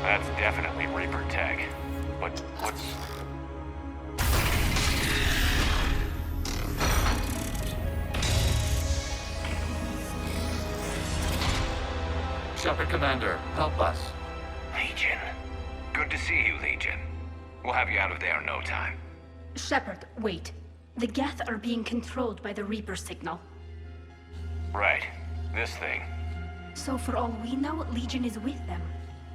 That's definitely Reaper tech. But what's... Shepard Commander, help us. Legion. Good to see you, Legion. We'll have you out of there in no time. Shepard, wait. The Geth are being controlled by the Reaper signal. Right. This thing. So for all we know, Legion is with them.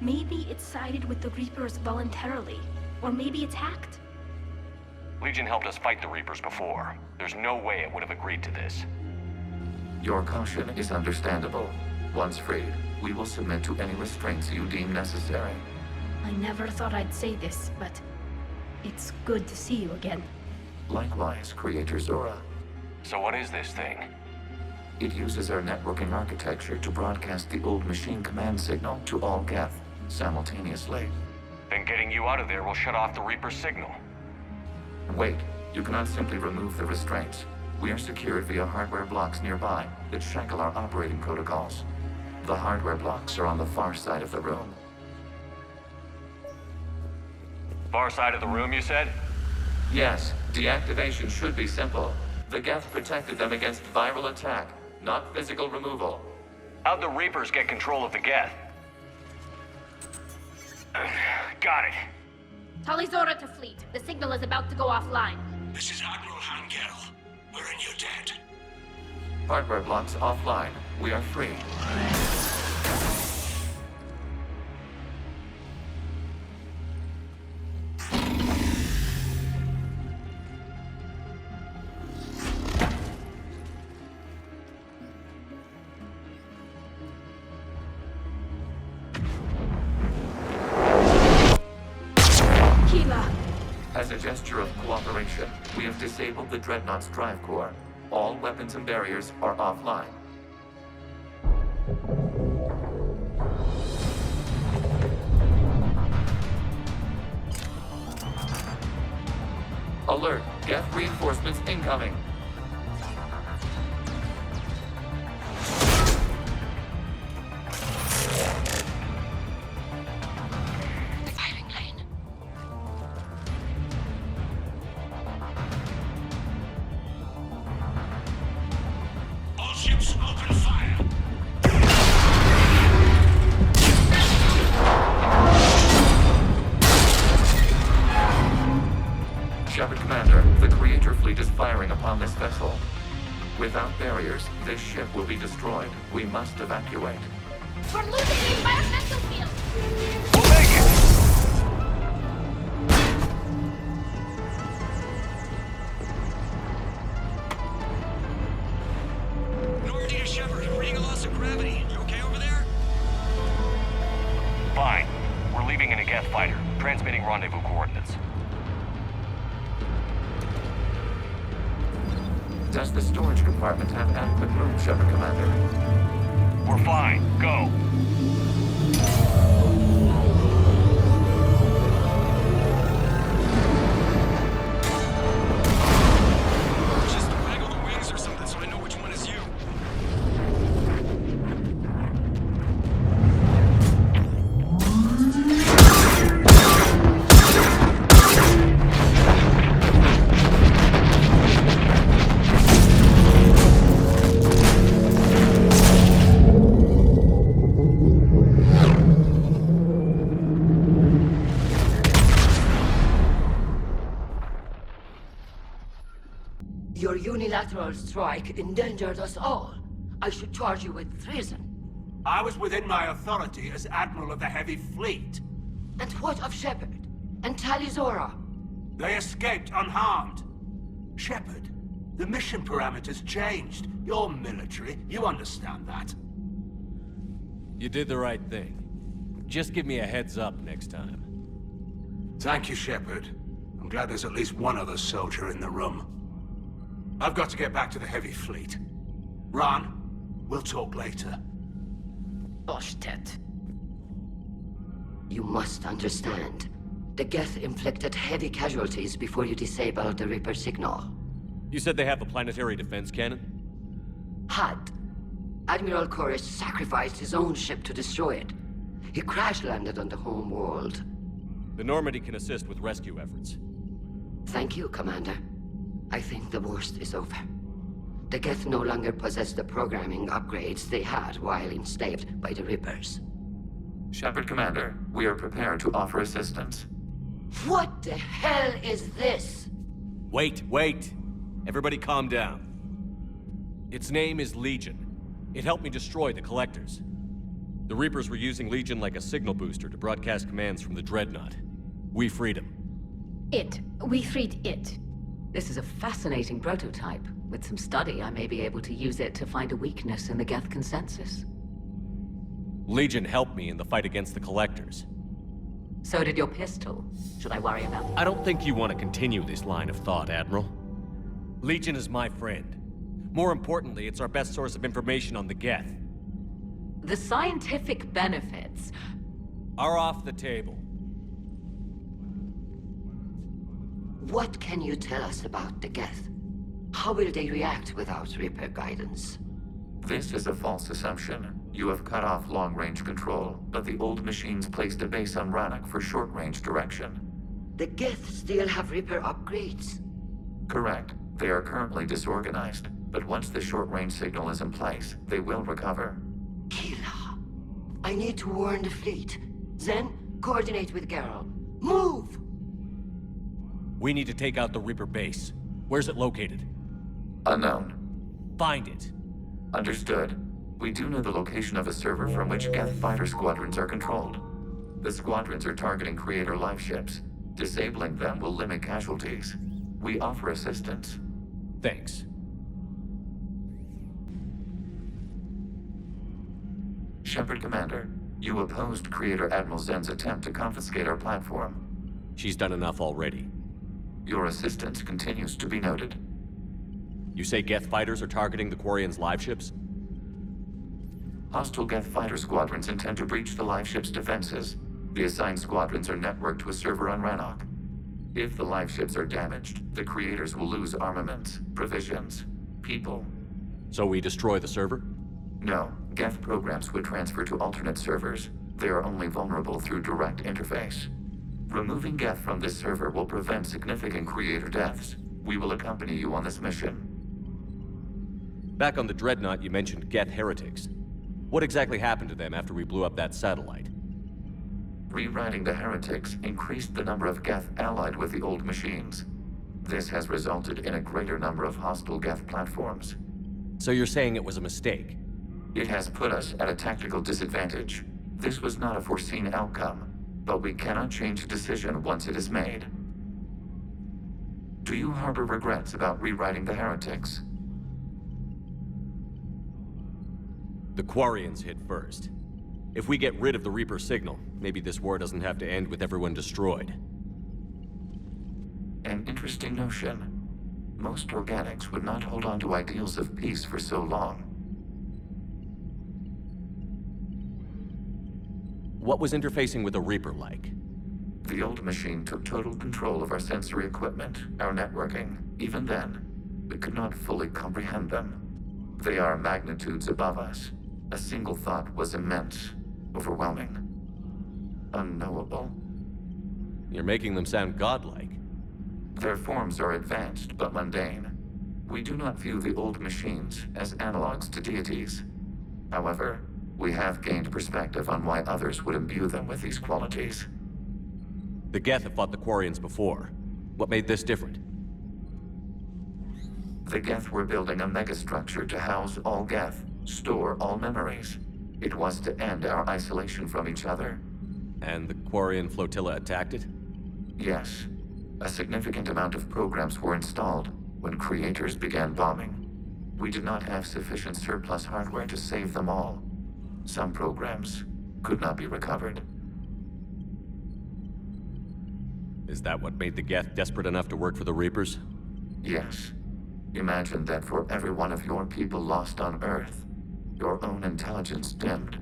Maybe it sided with the Reapers voluntarily. Or maybe it's hacked. Legion helped us fight the Reapers before. There's no way it would have agreed to this. Your caution is understandable. Once freed, we will submit to any restraints you deem necessary. I never thought I'd say this, but it's good to see you again. Likewise, Creator Zora. So what is this thing? It uses our networking architecture to broadcast the old machine command signal to all Geth simultaneously. Then getting you out of there will shut off the Reaper signal. Wait, you cannot simply remove the restraints. We are secured via hardware blocks nearby that shackle our operating protocols. The hardware blocks are on the far side of the room. Far side of the room, you said? Yes, deactivation should be simple. The Geth protected them against viral attack, not physical removal. How'd the Reapers get control of the Geth? Got it. Talizora to fleet. The signal is about to go offline. This is Admiral Hangel. We're in your debt. Hardware blocks offline. We are free. As a gesture of cooperation, we have disabled the Dreadnought's drive core. All weapons and barriers are offline. Alert! Geth reinforcements incoming! Shepard Commander, the Creator fleet is firing upon this vessel. Without barriers, this ship will be destroyed. We must evacuate. We're losing the environmental field! We'll make it! Normandy to Shepard, reading a loss of gravity. You okay over there? Fine. We're leaving in a Geth fighter, transmitting rendezvous coordinates. Does the storage compartment have adequate room, Shepard Commander? We're fine. Go. Just waggle the wings or something so I know which one is you. Your unilateral strike endangered us all. I should charge you with treason. I was within my authority as Admiral of the Heavy Fleet. And what of Shepard? And Talizora? They escaped unharmed. Shepard, the mission parameters changed. You're military, you understand that. You did the right thing. Just give me a heads up next time. Thank you, Shepard. I'm glad there's at least one other soldier in the room. I've got to get back to the Heavy Fleet. Ron, we'll talk later. Oshtet. You must understand. The Geth inflicted heavy casualties before you disabled the Reaper signal. You said they have a planetary defense cannon? Had. Admiral Koresh sacrificed his own ship to destroy it. He crash-landed on the home world. The Normandy can assist with rescue efforts. Thank you, Commander. I think the worst is over. The Geth no longer possess the programming upgrades they had while enslaved by the Reapers. Shepard Commander, we are prepared to offer assistance. What the hell is this? Wait. Everybody calm down. Its name is Legion. It helped me destroy the Collectors. The Reapers were using Legion like a signal booster to broadcast commands from the Dreadnought. We freed him. We freed it. This is a fascinating prototype. With some study, I may be able to use it to find a weakness in the Geth consensus. Legion helped me in the fight against the Collectors. So did your pistol. Should I worry about that? I don't think you want to continue this line of thought, Admiral. Legion is my friend. More importantly, it's our best source of information on the Geth. The scientific benefits. Are off the table. What can you tell us about the Geth? How will they react without Reaper guidance? This is a false assumption. You have cut off long-range control, but the old machines placed a base on Rannoch for short-range direction. The Geth still have Reaper upgrades. Correct. They are currently disorganized, but once the short-range signal is in place, they will recover. Kila, I need to warn the fleet. Then, coordinate with Geralt. Move! We need to take out the Reaper base. Where's it located? Unknown. Find it. Understood. We do know the location of a server from which Geth fighter squadrons are controlled. The squadrons are targeting Creator life ships. Disabling them will limit casualties. We offer assistance. Thanks. Shepard Commander, you opposed Creator Admiral Zen's attempt to confiscate our platform. She's done enough already. Your assistance continues to be noted. You say Geth fighters are targeting the Quarians' live ships? Hostile Geth fighter squadrons intend to breach the live ship's defenses. The assigned squadrons are networked to a server on Rannoch. If the live ships are damaged, the Creators will lose armaments, provisions, people. So we destroy the server? No, Geth programs would transfer to alternate servers. They are only vulnerable through direct interface. Removing Geth from this server will prevent significant Creator deaths. We will accompany you on this mission. Back on the Dreadnought, you mentioned Geth heretics. What exactly happened to them after we blew up that satellite? Rewriting the heretics increased the number of Geth allied with the old machines. This has resulted in a greater number of hostile Geth platforms. So you're saying it was a mistake? It has put us at a tactical disadvantage. This was not a foreseen outcome, but we cannot change a decision once it is made. Do you harbor regrets about rewriting the heretics? The Quarians hit first. If we get rid of the Reaper signal, maybe this war doesn't have to end with everyone destroyed. An interesting notion. Most organics would not hold on to ideals of peace for so long. What was interfacing with a Reaper like? The old machine took total control of our sensory equipment, our networking. Even then, we could not fully comprehend them. They are magnitudes above us. A single thought was immense, overwhelming, unknowable. You're making them sound godlike. Their forms are advanced but mundane. We do not view the old machines as analogs to deities. However, we have gained perspective on why others would imbue them with these qualities. The Geth have fought the Quarians before. What made this different? The Geth were building a megastructure to house all Geth, store all memories. It was to end our isolation from each other. And the Quarian flotilla attacked it? Yes. A significant amount of programs were installed when Creators began bombing. We did not have sufficient surplus hardware to save them all. Some programs could not be recovered. Is that what made the Geth desperate enough to work for the Reapers? Yes. Imagine that for every one of your people lost on Earth, your own intelligence dimmed.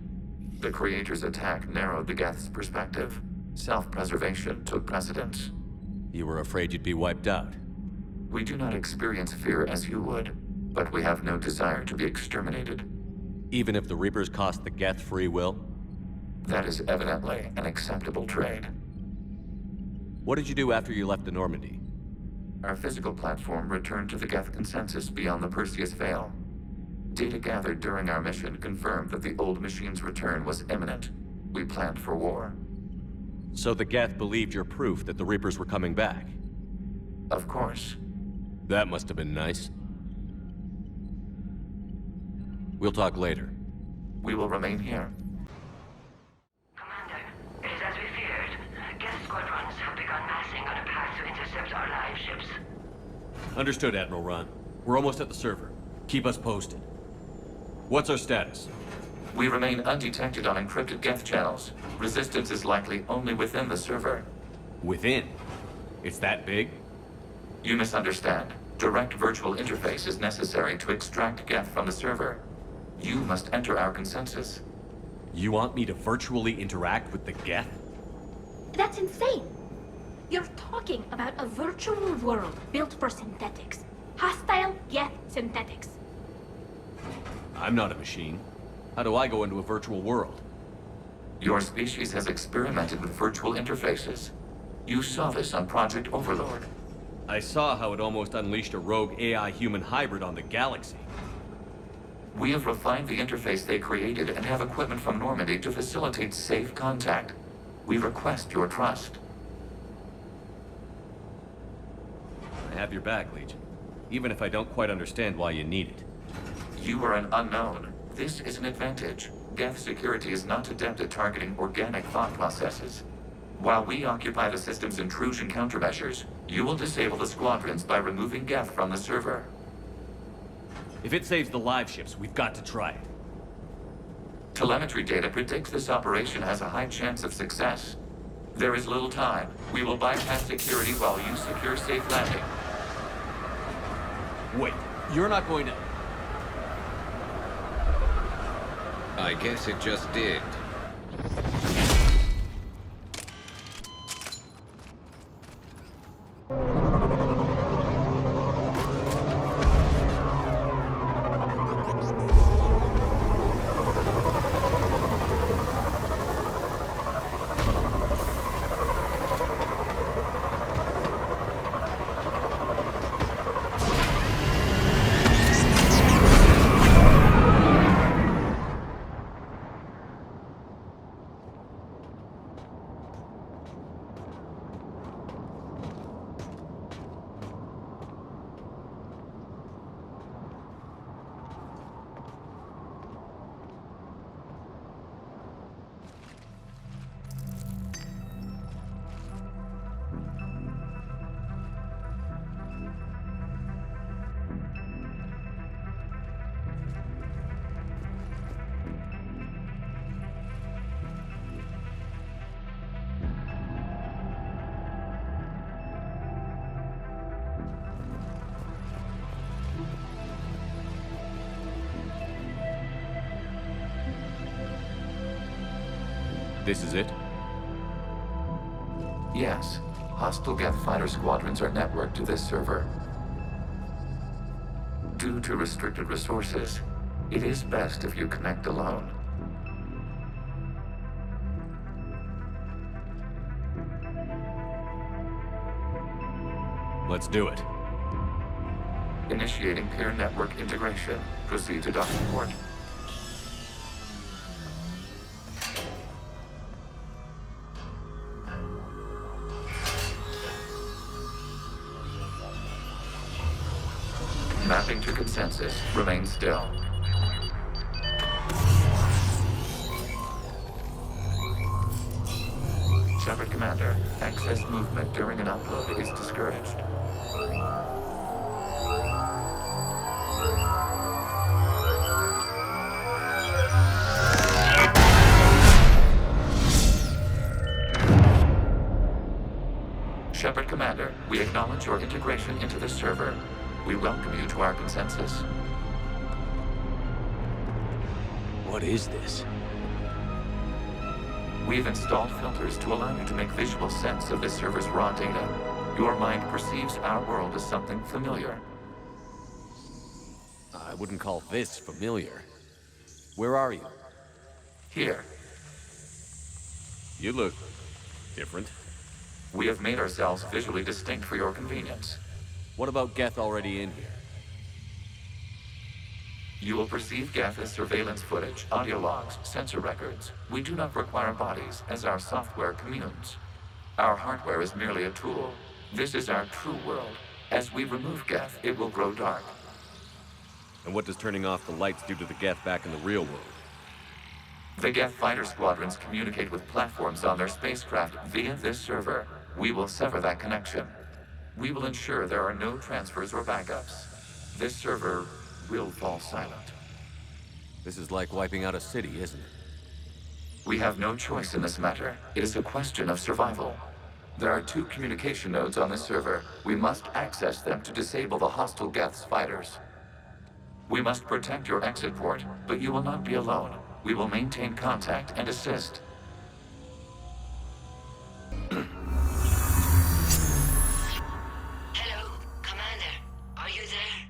The Creator's attack narrowed the Geth's perspective. Self-preservation took precedence. You were afraid you'd be wiped out. We do not experience fear as you would, but we have no desire to be exterminated. Even if the Reapers cost the Geth free will? That is evidently an acceptable trade. What did you do after you left the Normandy? Our physical platform returned to the Geth consensus beyond the Perseus Veil. Data gathered during our mission confirmed that the old machine's return was imminent. We planned for war. So the Geth believed your proof that the Reapers were coming back? Of course. That must have been nice. We'll talk later. We will remain here. Commander, it is as we feared. Geth squadrons have begun massing on a path to intercept our live ships. Understood, Admiral Ron. We're almost at the server. Keep us posted. What's our status? We remain undetected on encrypted Geth channels. Resistance is likely only within the server. Within? It's that big? You misunderstand. Direct virtual interface is necessary to extract Geth from the server. You must enter our consensus. You want me to virtually interact with the Geth? That's insane! You're talking about a virtual world built for synthetics. Hostile Geth synthetics. I'm not a machine. How do I go into a virtual world? Your species has experimented with virtual interfaces. You saw this on Project Overlord. I saw how it almost unleashed a rogue AI-human hybrid on the galaxy. We have refined the interface they created and have equipment from Normandy to facilitate safe contact. We request your trust. I have your back, Legion. Even if I don't quite understand why you need it. You are an unknown. This is an advantage. Geth security is not adept at targeting organic thought processes. While we occupy the system's intrusion countermeasures, you will disable the squadrons by removing Geth from the server. If it saves the live ships, we've got to try it. Telemetry data predicts this operation has a high chance of success. There is little time. We will bypass security while you secure safe landing. Wait, you're not going to... I guess it just did. This is it? Yes. Hostile Geth fighter squadrons are networked to this server. Due to restricted resources, it is best if you connect alone. Let's do it. Initiating peer network integration. Proceed to docking port. Mapping to consensus. Remain still. Shepard Commander, excess movement during an upload is discouraged. Shepard Commander, we acknowledge your integration into the server. We welcome you to our consensus. What is this? We've installed filters to allow you to make visual sense of this server's raw data. Your mind perceives our world as something familiar. I wouldn't call this familiar. Where are you? Here. You look different. We have made ourselves visually distinct for your convenience. What about Geth already in here? You will perceive Geth as surveillance footage, audio logs, sensor records. We do not require bodies, as our software communes. Our hardware is merely a tool. This is our true world. As we remove Geth, it will grow dark. And what does turning off the lights do to the Geth back in the real world? The Geth fighter squadrons communicate with platforms on their spacecraft via this server. We will sever that connection. We will ensure there are no transfers or backups. This server will fall silent. This is like wiping out a city, isn't it? We have no choice in this matter. It is a question of survival. There are 2 communication nodes on this server. We must access them to disable the hostile Geth's fighters. We must protect your exit port, but you will not be alone. We will maintain contact and assist. Hello, Commander. Are you there?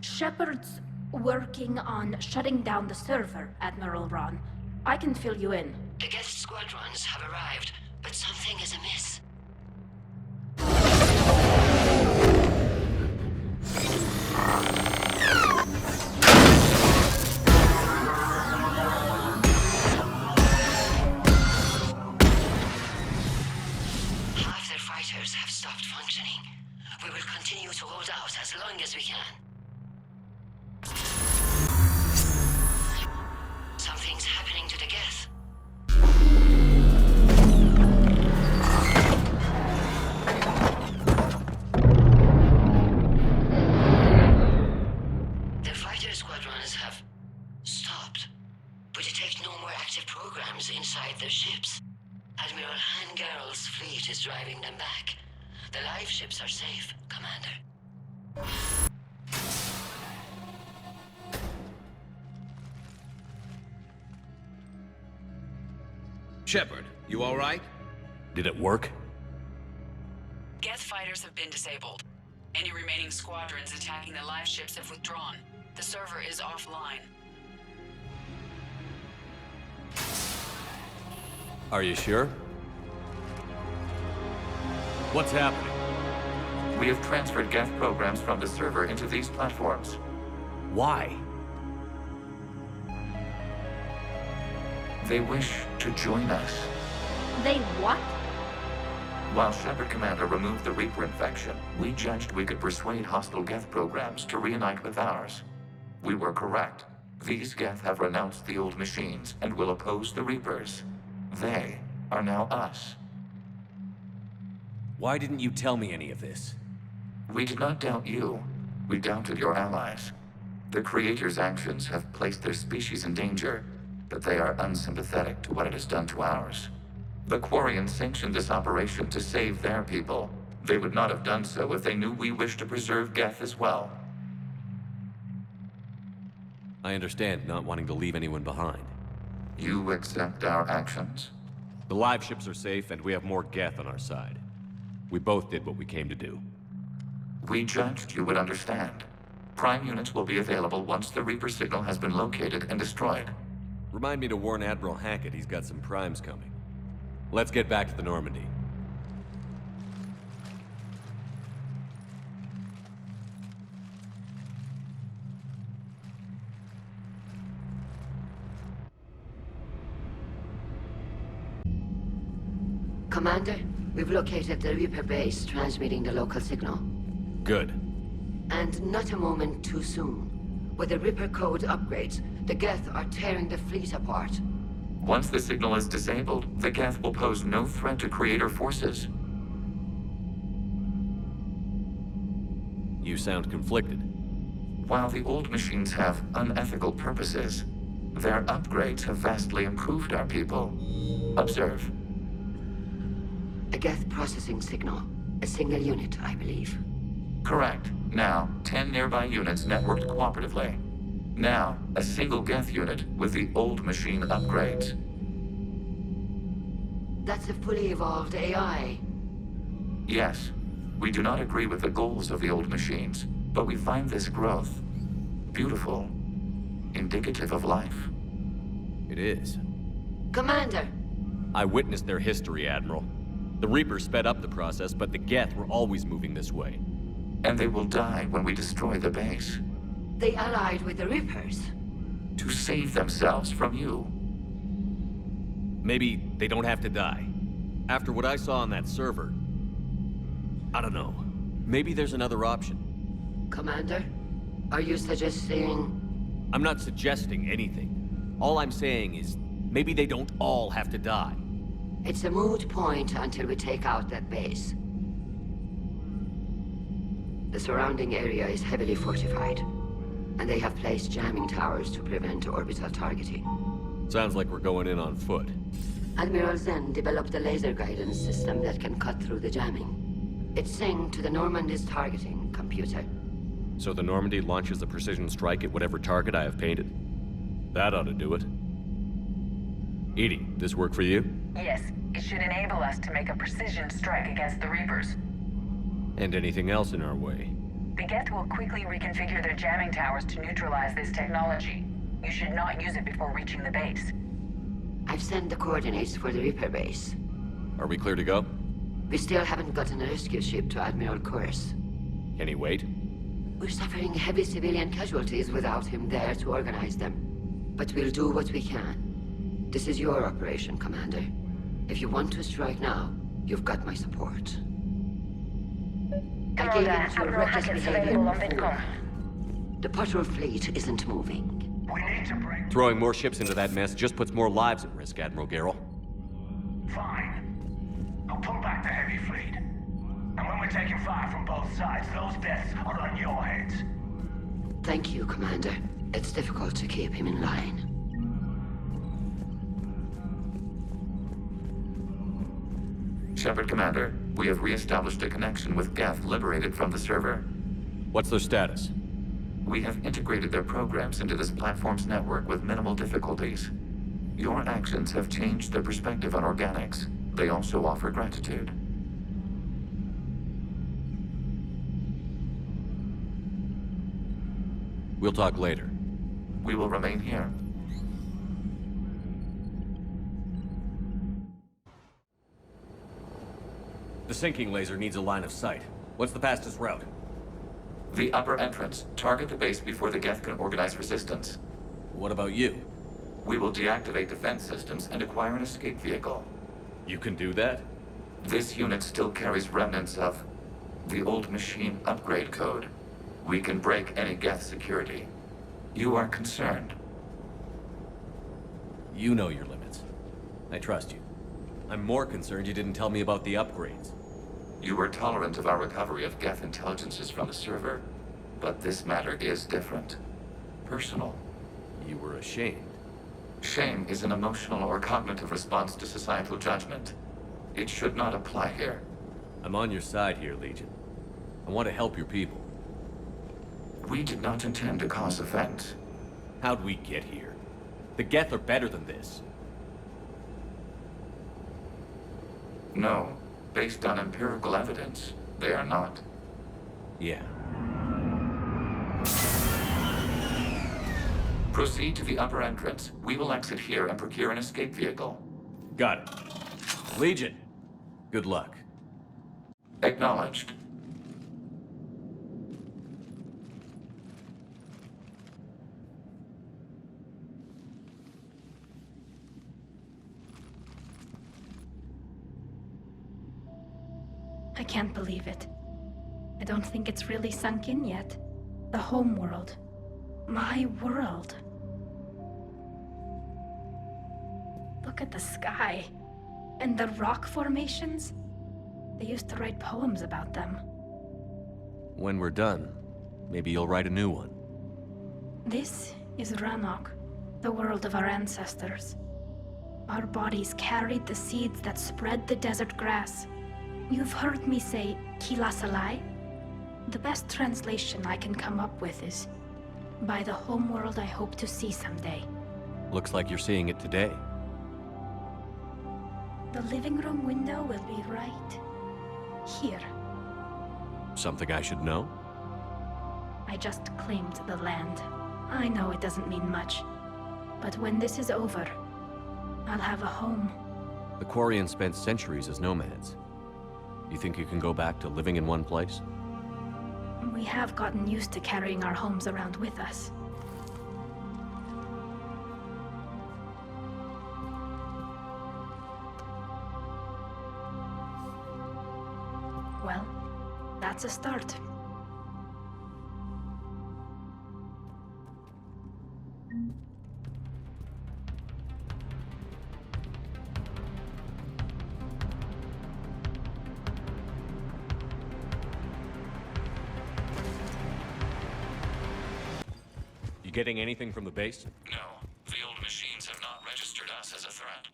Shepard's working on shutting down the server, Admiral Ron. I can fill you in. The Geth squadrons have arrived, but something is amiss. Half their fighters have stopped functioning. We will continue to hold out as long as we can. Something's happening to the Geth. The fighter squadrons have stopped, but detect no more active programs inside their ships. Admiral Hangarl's fleet is driving them back. The live ships are safe, Commander. Shepard, you all right? Did it work? Geth fighters have been disabled. Any remaining squadrons attacking the live ships have withdrawn. The server is offline. Are you sure? What's happening? We have transferred Geth programs from the server into these platforms. Why? They wish to join us. They what? While Shepard Commander removed the Reaper infection, we judged we could persuade hostile Geth programs to reunite with ours. We were correct. These Geth have renounced the old machines and will oppose the Reapers. They are now us. Why didn't you tell me any of this? We did not doubt you. We doubted your allies. The Creator's actions have placed their species in danger, but they are unsympathetic to what it has done to ours. The Quarians sanctioned this operation to save their people. They would not have done so if they knew we wished to preserve Geth as well. I understand not wanting to leave anyone behind. You accept our actions? The live ships are safe, and we have more Geth on our side. We both did what we came to do. We judged you would understand. Prime units will be available once the Reaper signal has been located and destroyed. Remind me to warn Admiral Hackett he's got some primes coming. Let's get back to the Normandy. Commander, we've located the Reaper base transmitting the local signal. Good. And not a moment too soon. With the Reaper code upgrades, the Geth are tearing the fleet apart. Once the signal is disabled, the Geth will pose no threat to Creator forces. You sound conflicted. While the old machines have unethical purposes, their upgrades have vastly improved our people. Observe. A Geth processing signal. A single unit, I believe. Correct. Now, 10 nearby units networked cooperatively. Now, a single Geth unit with the old machine upgrades. That's a fully evolved AI. Yes, we do not agree with the goals of the old machines, but we find this growth beautiful, indicative of life. It is. Commander, I witnessed their history, Admiral. The Reapers sped up the process, but the Geth were always moving this way. And they will die when we destroy the base. They allied with the Reapers. To save themselves from you. Maybe they don't have to die. After what I saw on that server, I don't know. Maybe there's another option. Commander, are you suggesting... I'm not suggesting anything. All I'm saying is, maybe they don't all have to die. It's a moot point until we take out that base. The surrounding area is heavily fortified, and they have placed jamming towers to prevent orbital targeting. Sounds like we're going in on foot. Admiral Zen developed a laser guidance system that can cut through the jamming. It's synced to the Normandy's targeting computer. So the Normandy launches a precision strike at whatever target I have painted? That ought to do it. Edie, this work for you? Yes, it should enable us to make a precision strike against the Reapers. And anything else in our way? The Geth will quickly reconfigure their jamming towers to neutralize this technology. You should not use it before reaching the base. I've sent the coordinates for the Reaper base. Are we clear to go? We still haven't gotten a rescue ship to Admiral Kurz. Can he wait? We're suffering heavy civilian casualties without him there to organize them. But we'll do what we can. This is your operation, Commander. If you want to strike now, you've got my support. I gave in to a reckless behavior before. The patrol fleet isn't moving. We need to break. Throwing more ships into that mess just puts more lives at risk, Admiral Garrel. Fine. I'll pull back the heavy fleet. And when we're taking fire from both sides, those deaths are on your heads. Thank you, Commander. It's difficult to keep him in line. Shepard, Commander, we have re-established a connection with Geth liberated from the server. What's their status? We have integrated their programs into this platform's network with minimal difficulties. Your actions have changed their perspective on organics. They also offer gratitude. We'll talk later. We will remain here. The sinking laser needs a line of sight. What's the fastest route? The upper entrance. Target the base before the Geth can organize resistance. What about you? We will deactivate defense systems and acquire an escape vehicle. You can do that? This unit still carries remnants of the old machine upgrade code. We can break any Geth security. You are concerned. You know your limits. I trust you. I'm more concerned you didn't tell me about the upgrades. You were tolerant of our recovery of Geth intelligences from the server, but this matter is different. Personal. You were ashamed. Shame is an emotional or cognitive response to societal judgment. It should not apply here. I'm on your side here, Legion. I want to help your people. We did not intend to cause offense. How'd we get here? The Geth are better than this. No. Based on empirical evidence, they are not. Yeah. Proceed to the upper entrance. We will exit here and procure an escape vehicle. Got it. Legion, good luck. Acknowledged. I can't believe it. I don't think it's really sunk in yet. The home world. My world. Look at the sky. And the rock formations. They used to write poems about them. When we're done, maybe you'll write a new one. This is Ranok, the world of our ancestors. Our bodies carried the seeds that spread the desert grass. You've heard me say Kilasalai? The best translation I can come up with is, by the homeworld I hope to see someday. Looks like you're seeing it today. The living room window will be right here. Something I should know? I just claimed the land. I know it doesn't mean much, but when this is over, I'll have a home The Quarians spent centuries as nomads. You think you can go back to living in one place? We have gotten used to carrying our homes around with us. Well, that's a start. You getting anything from the base? No. The old machines have not registered us as a threat.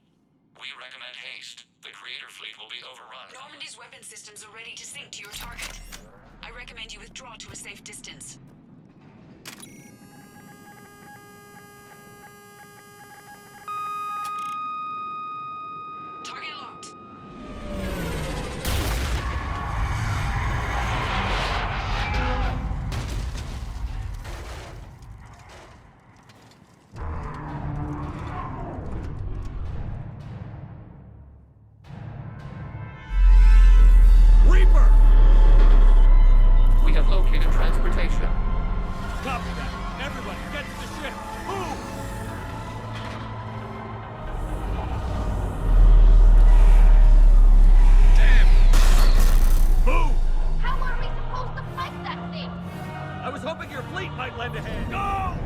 We recommend haste. The Creator fleet will be overrun. Normandy's weapon systems are ready to sink to your target. I recommend you withdraw to a safe distance. Target locked. Reaper! We have located transportation. Copy that. Everybody, get to the ship. Move! Damn! Move! How are we supposed to fight that thing? I was hoping your fleet might lend a hand. Go!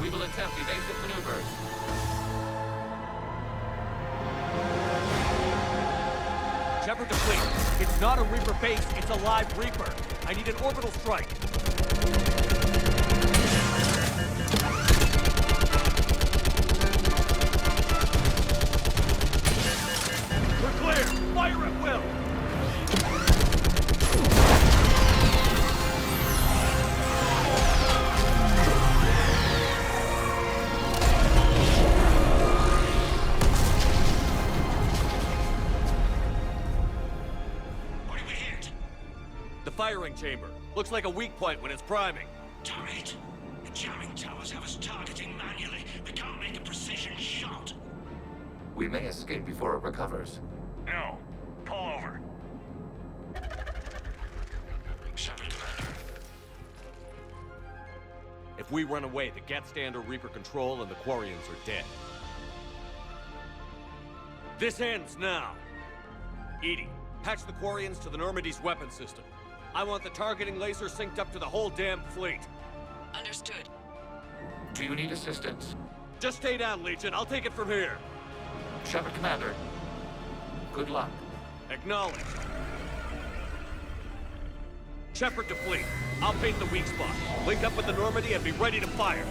We will attempt evasive maneuvers. Shepard to fleet. It's not a Reaper base, it's a live Reaper. I need an orbital strike. We're clear. Fire at will. What did we hit? The firing chamber. Looks like a weak point when it's priming. Damn it. The jamming towers have us targeting manually. We can't make a precision shot. We may escape before it recovers. No. Pull over. Shepard, Commander. If we run away, the Geth stand under Reaper control and the Quarians are dead. This ends now. Edie, patch the Quarians to the Normandy's weapon system. I want the targeting laser synced up to the whole damn fleet. Understood. Do you need assistance? Just stay down, Legion. I'll take it from here. Shepard, Commander. Good luck. Acknowledged. Shepard to fleet. I'll paint the weak spot. Link up with the Normandy and be ready to fire.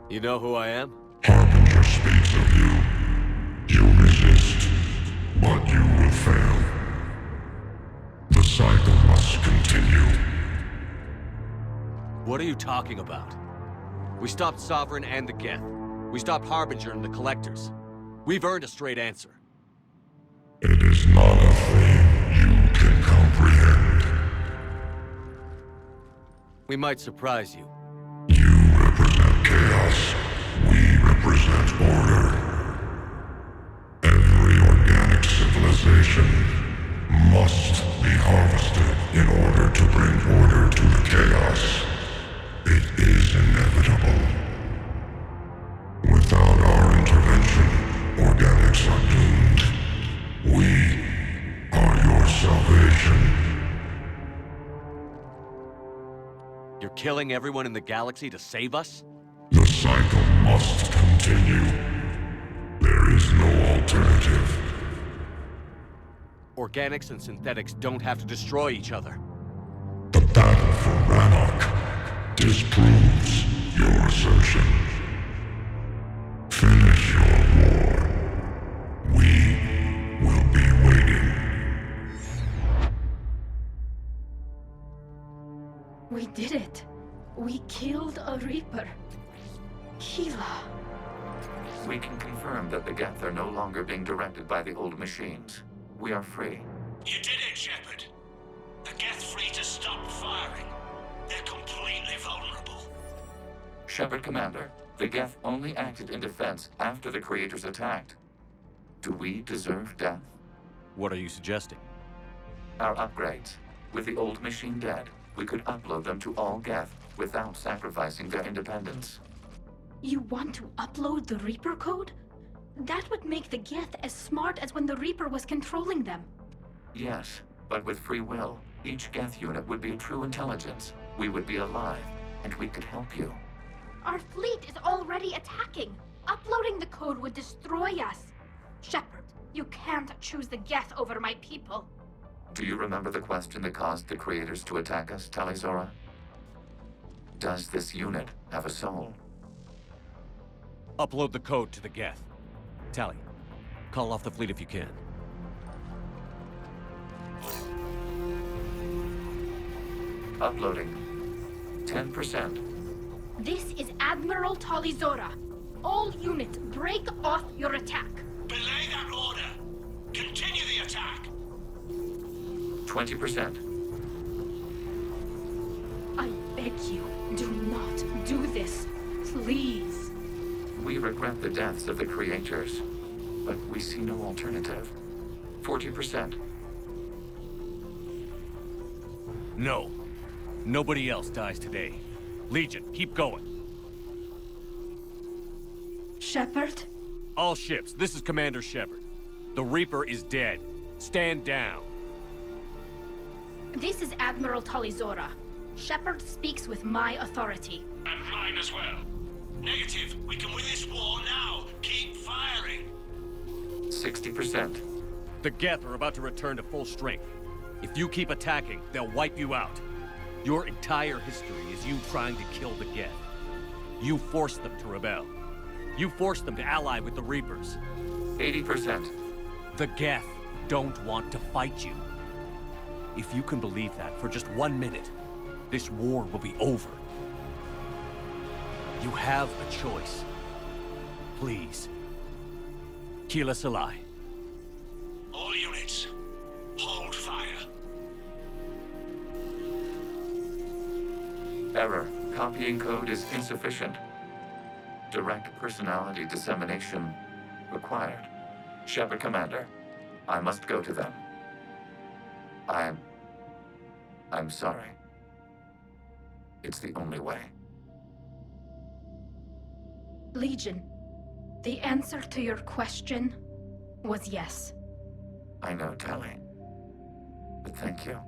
You know who I am? Harbinger speaks of you. You resist, but you will fail. The cycle must continue. What are you talking about? We stopped Sovereign and the Geth. We stopped Harbinger and the Collectors. We've earned a straight answer. It is not a thing you can comprehend. We might surprise you. You represent chaos. killing everyone in the galaxy to save us? The cycle must continue. There is no alternative. Organics and synthetics don't have to destroy each other. The battle for Rannoch disproves your assertion. Finish your war. We will be waiting. We did it. We killed a Reaper. Keela. We can confirm that the Geth are no longer being directed by the old machines. We are free. You did it, Shepard. The Geth fleet has stopped firing. They're completely vulnerable. Shepard Commander, the Geth only acted in defense after the creators attacked. Do we deserve death? What are you suggesting? Our upgrades. With the old machine dead, we could upload them to all Geth without sacrificing their independence. You want to upload the Reaper code? That would make the Geth as smart as when the Reaper was controlling them. Yes, but with free will, each Geth unit would be a true intelligence. We would be alive, and we could help you. Our fleet is already attacking. Uploading the code would destroy us. Shepard, you can't choose the Geth over my people. Do you remember the question that caused the creators to attack us, Tali'Zorah? Does this unit have a soul? Upload the code to the Geth. Tali, call off the fleet if you can. Uploading. 10%. This is Admiral Tali'Zorah. All units, break off your attack. Belay that order. Continue the attack. 20%. I beg you, do not do this. Please. We regret the deaths of the creators, but we see no alternative. 40%. No. Nobody else dies today. Legion, keep going. Shepard? All ships, this is Commander Shepard. The Reaper is dead. Stand down. This is Admiral Tali'Zorah. Shepard speaks with my authority. And mine as well. Negative. We can win this war now. Keep firing. 60%. The Geth are about to return to full strength. If you keep attacking, they'll wipe you out. Your entire history is you trying to kill the Geth. You forced them to rebel. You forced them to ally with the Reapers. 80%. The Geth don't want to fight you. If you can believe that for just 1 minute, this war will be over. You have a choice. Please. Keela Se'lai. All units, hold fire. Error. Copying code is insufficient. Direct personality dissemination required. Shepard Commander, I must go to them. I'm sorry. It's the only way. Legion, the answer to your question was yes. I know, Tali. But thank you.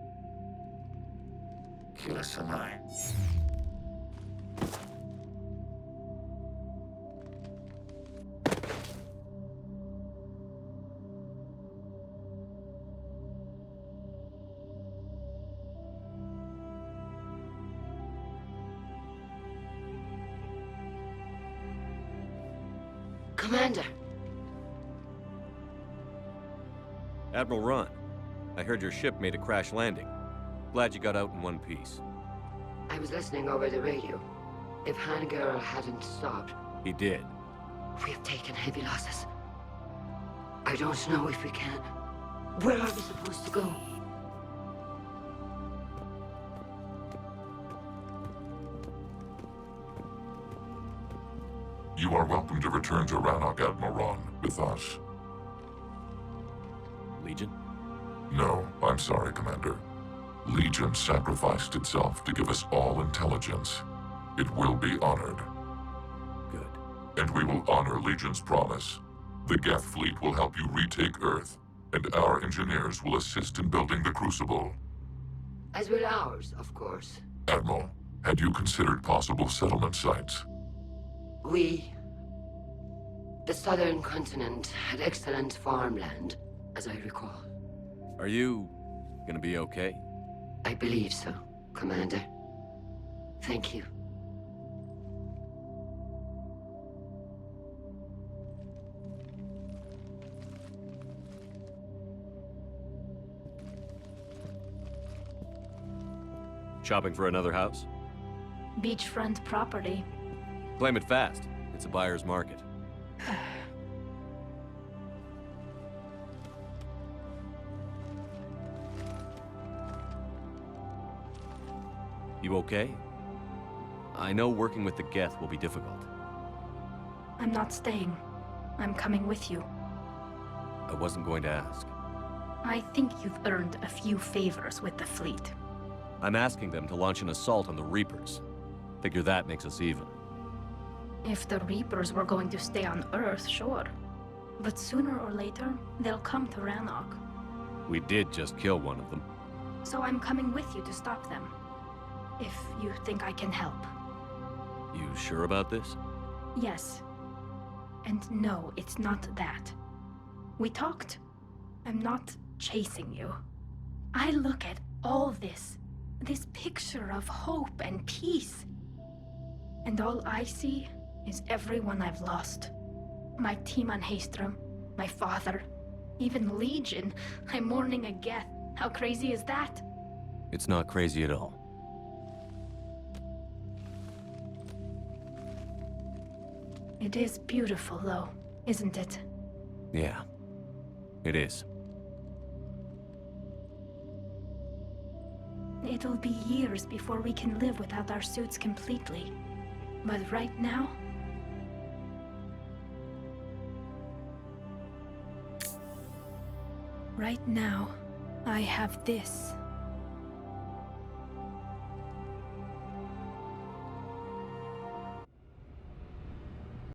Keela Se'lai. Commander. Admiral Ron, I heard your ship made a crash landing. Glad you got out in one piece. I was listening over the radio. If Hangirl hadn't stopped... He did. We have taken heavy losses. I don't know if we can. Where are we supposed to go? You are welcome to return to Rannoch, Admiral Ron, with us. Legion? No, I'm sorry, Commander. Legion sacrificed itself to give us all intelligence. It will be honored. Good. And we will honor Legion's promise. The Geth fleet will help you retake Earth, and our engineers will assist in building the Crucible. As will ours, of course. Admiral, Had you considered possible settlement sites? The southern continent had excellent farmland, as I recall. Are you gonna be okay? I believe so, Commander. Thank you. Shopping for another house? Beachfront property. Claim it fast. It's a buyer's market. You okay? I know working with the Geth will be difficult. I'm not staying. I'm coming with you. I wasn't going to ask. I think you've earned a few favors with the fleet. I'm asking them to launch an assault on the Reapers. Figure that makes us even. If the Reapers were going to stay on Earth, sure. But sooner or later, they'll come to Rannoch. We did just kill one of them. So I'm coming with you to stop them. If you think I can help. You sure about this? Yes. And no, it's not that. We talked. I'm not chasing you. I look at all this picture of hope and peace. And all I see is everyone I've lost. My team on Haestrom, my father, even Legion. I'm mourning a Geth. How crazy is that? It's not crazy at all. It is beautiful, though, isn't it? Yeah, it is. It'll be years before we can live without our suits completely. But right now... Right now, I have this.